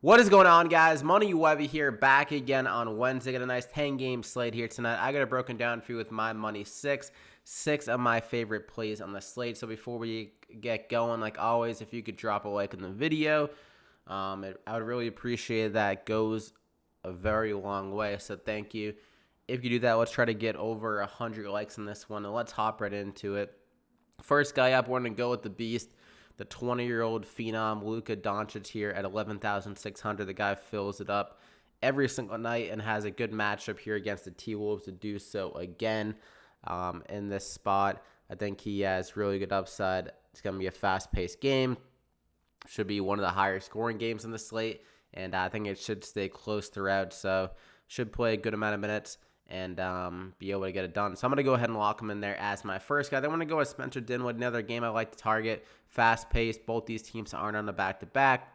What is going on, guys? Money Webby here, back again on Wednesday. Got a nice 10-game slate here tonight. I got it broken down for you with my money six of my favorite plays on the slate. So before we get going, like always, if you could drop a like in the video, I would really appreciate that. It goes a very long way, so thank you. If you do that, let's try to get over 100 likes on this one, and let's hop right into it. First guy up, we're going to go with the beast, the 20-year-old phenom, Luka Doncic here at 11,600. The guy fills it up every single night and has a good matchup here against the T-Wolves to do so again in this spot. I think he has really good upside. It's going to be a fast-paced game. Should be one of the higher scoring games in the slate, and I think it should stay close throughout, so should play a good amount of minutes and be able to get it done. So I'm going to go ahead and lock him in there as my first guy. Then I'm going to go with Spencer Dinwiddie, another game I like to target. Fast-paced. Both these teams aren't on the back-to-back.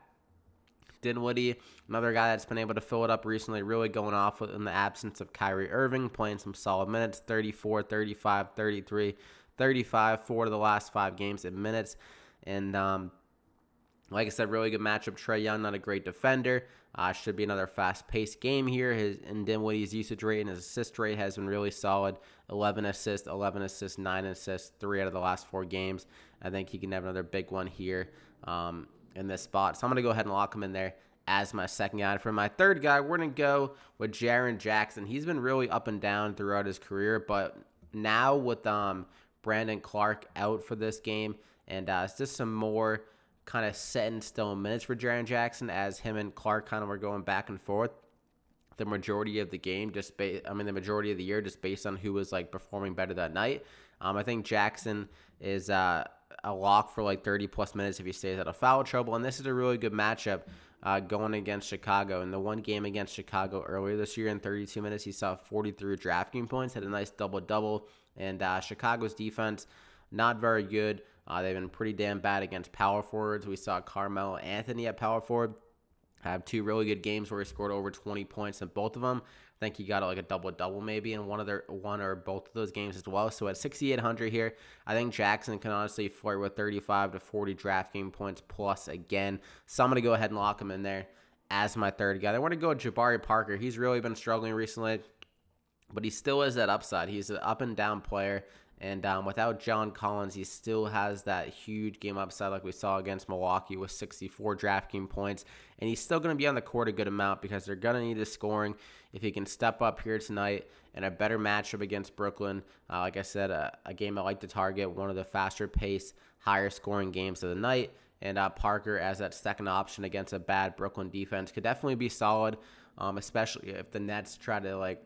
Dinwiddie, another guy that's been able to fill it up recently, really going off in the absence of Kyrie Irving, playing some solid minutes, 34, 35, 33, 35, 4 of the last 5 games in minutes. And like I said, really good matchup. Trae Young, not a great defender. Should be another fast-paced game here. And Dinwiddie's usage rate and his assist rate has been really solid. 11 assists, 9 assists, 3 out of the last 4 games. I think he can have another big one here in this spot. So I'm going to go ahead and lock him in there as my second guy. For my third guy, we're going to go with Jaren Jackson. He's been really up and down throughout his career, but now with Brandon Clark out for this game, and it's just some more kind of set in stone minutes for Jaren Jackson, as him and Clark kind of were going back and forth the majority of the game, the majority of the year, just based on who was like performing better that night. I think Jackson is a lock for like 30 plus minutes if he stays out of foul trouble, and this is a really good matchup going against Chicago. In the one game against Chicago earlier this year, in 32 minutes, he saw 43 DraftKings points, had a nice double-double, and Chicago's defense, not very good. They've been pretty damn bad against power forwards. We saw Carmelo Anthony at power forward have 2 really good games where he scored over 20 points in both of them. I think he got like a double-double maybe in one or both of those games as well. So at 6,800 here, I think Jackson can honestly flirt with 35 to 40 DraftKings points plus again. So I'm going to go ahead and lock him in there as my third guy. I want to go with Jabari Parker. He's really been struggling recently, but he still has that upside. He's an up-and-down player. And without John Collins, he still has that huge game upside like we saw against Milwaukee with 64 DraftKings points. And he's still going to be on the court a good amount because they're going to need his scoring. If he can step up here tonight in a better matchup against Brooklyn, like I said, a game I like to target, one of the faster-paced, higher-scoring games of the night. And Parker as that second option against a bad Brooklyn defense could definitely be solid, especially if the Nets try to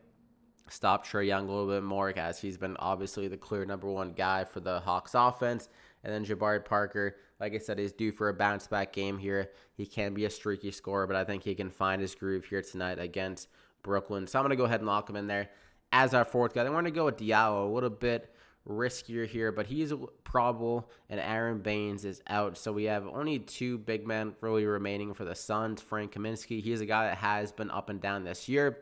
stop Trae Young a little bit more, as he's been obviously the clear number one guy for the Hawks offense. And then Jabari Parker, like I said, is due for a bounce-back game here. He can be a streaky scorer, but I think he can find his groove here tonight against Brooklyn. So I'm going to go ahead and lock him in there as our fourth guy. Then we're going to go with Diallo, a little bit riskier here, but he's probable, and Aaron Baines is out. So we have only 2 big men really remaining for the Suns. Frank Kaminsky, he's a guy that has been up and down this year.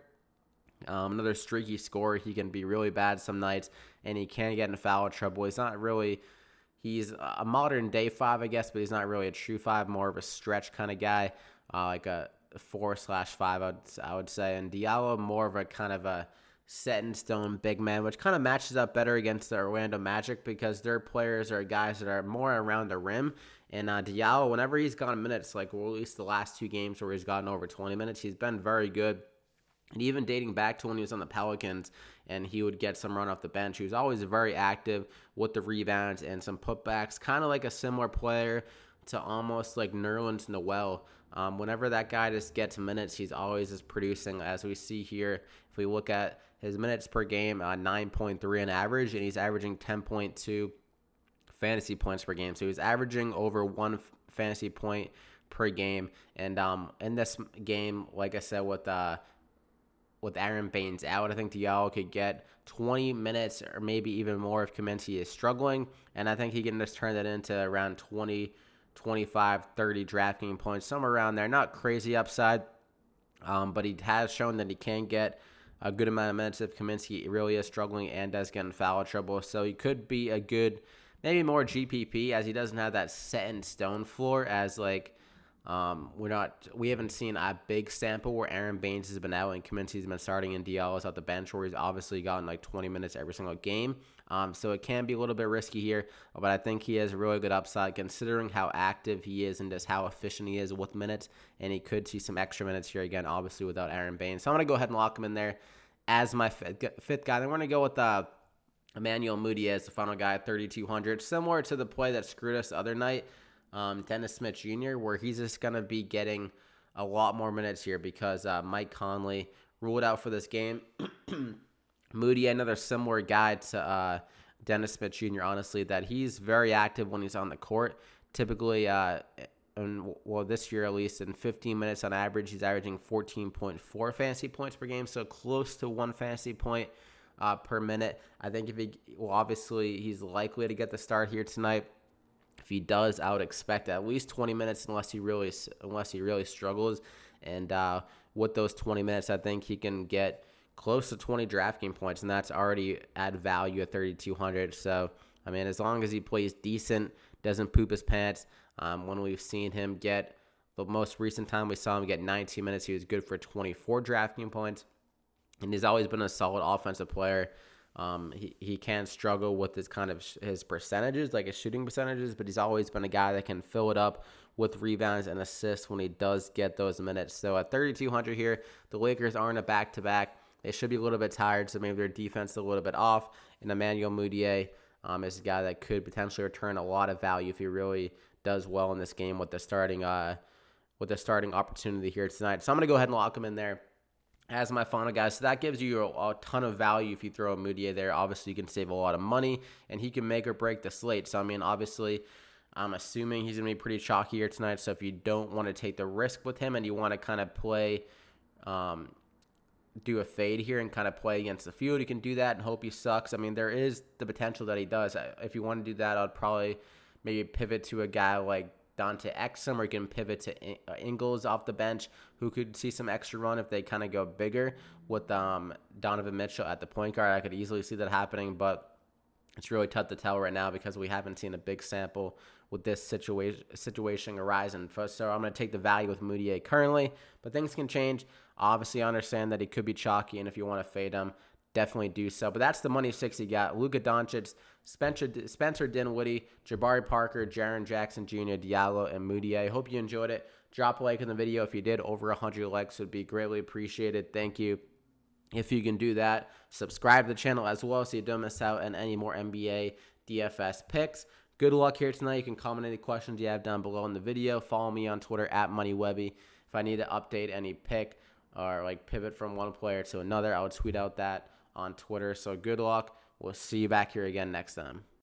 Another streaky scorer. He can be really bad some nights, and he can get in foul trouble. He's a modern day 5, I guess, but he's not really a true 5, more of a stretch kind of guy, like a 4/5, I would say. And Diallo, more of a kind of a set in stone big man, which kind of matches up better against the Orlando Magic because their players are guys that are more around the rim. And Diallo, whenever he's gotten minutes, at least the last 2 games where he's gotten over 20 minutes, he's been very good. And even dating back to when he was on the Pelicans and he would get some run off the bench, he was always very active with the rebounds and some putbacks, kind of like a similar player to almost like Nerlens Noel. Whenever that guy just gets minutes, he's always just producing, as we see here. If we look at his minutes per game, 9.3 on average, and he's averaging 10.2 fantasy points per game. So he's averaging over 1 fantasy point per game. And in this game, like I said, with Aaron Baines out, I think Diallo could get 20 minutes or maybe even more if Kaminsky is struggling. And I think he can just turn that into around 20, 25, 30 DraftKings points, somewhere around there. Not crazy upside, but he has shown that he can get a good amount of minutes if Kaminsky really is struggling and does get in foul trouble. So he could be a good, maybe more GPP, as he doesn't have that set in stone floor as We haven't seen a big sample where Aaron Baines has been out and Kaminsky's been starting and Diallo's out the bench, where he's obviously gotten like 20 minutes every single game. So it can be a little bit risky here, but I think he has a really good upside considering how active he is and just how efficient he is with minutes. And he could see some extra minutes here again, obviously without Aaron Baines. So I'm going to go ahead and lock him in there as my fifth guy. Then we're going to go with Emmanuel Mudiay as the final guy at 3,200, similar to the play that screwed us the other night. Dennis Smith Jr., where he's just going to be getting a lot more minutes here because Mike Conley ruled out for this game. Moody, another similar guy to Dennis Smith Jr., honestly, that he's very active when he's on the court. Typically, this year at least, in 15 minutes on average, he's averaging 14.4 fantasy points per game, so close to 1 fantasy point per minute. I think obviously he's likely to get the start here tonight. If he does, I would expect at least 20 minutes unless he really struggles. And with those 20 minutes, I think he can get close to 20 DraftKings points, and that's already at value at 3,200. So, I mean, as long as he plays decent, doesn't poop his pants. When we've seen him get the most recent time we saw him get 19 minutes, he was good for 24 DraftKings points. And he's always been a solid offensive player. He can struggle with his percentages, like his shooting percentages, but he's always been a guy that can fill it up with rebounds and assists when he does get those minutes. So at 3,200 here, the Lakers aren't a back-to-back. They should be a little bit tired, so maybe their defense is a little bit off. And Emmanuel Mudiay is a guy that could potentially return a lot of value if he really does well in this game with the starting opportunity here tonight. So I'm going to go ahead and lock him in there as my final guy. So that gives you a ton of value if you throw a Mudiay there. Obviously, you can save a lot of money, and he can make or break the slate. So, I mean, obviously, I'm assuming he's going to be pretty chalky here tonight. So if you don't want to take the risk with him and you want to kind of play, do a fade here and kind of play against the field, you can do that and hope he sucks. I mean, there is the potential that he does. If you want to do that, I'd probably maybe pivot to a guy like Dante Exum, or you can pivot to Ingles off the bench, who could see some extra run if they kind of go bigger with Donovan Mitchell at the point guard. I could easily see that happening, but it's really tough to tell right now because we haven't seen a big sample with this situation arising. So I'm going to take the value with Mudiay currently, but things can change. Obviously, I understand that he could be chalky, and if you want to fade him, definitely do so. But that's the money 6 you got. Luka Doncic, Spencer Dinwiddie, Jabari Parker, Jaren Jackson Jr., Diallo, and Mudiay. Hope you enjoyed it. Drop a like in the video if you did. Over 100 likes would be greatly appreciated. Thank you. If you can do that, subscribe to the channel as well so you don't miss out on any more NBA DFS picks. Good luck here tonight. You can comment any questions you have down below in the video. Follow me on Twitter at MoneyWebby. If I need to update any pick or like pivot from one player to another, I would tweet out that on Twitter. So good luck. We'll see you back here again next time.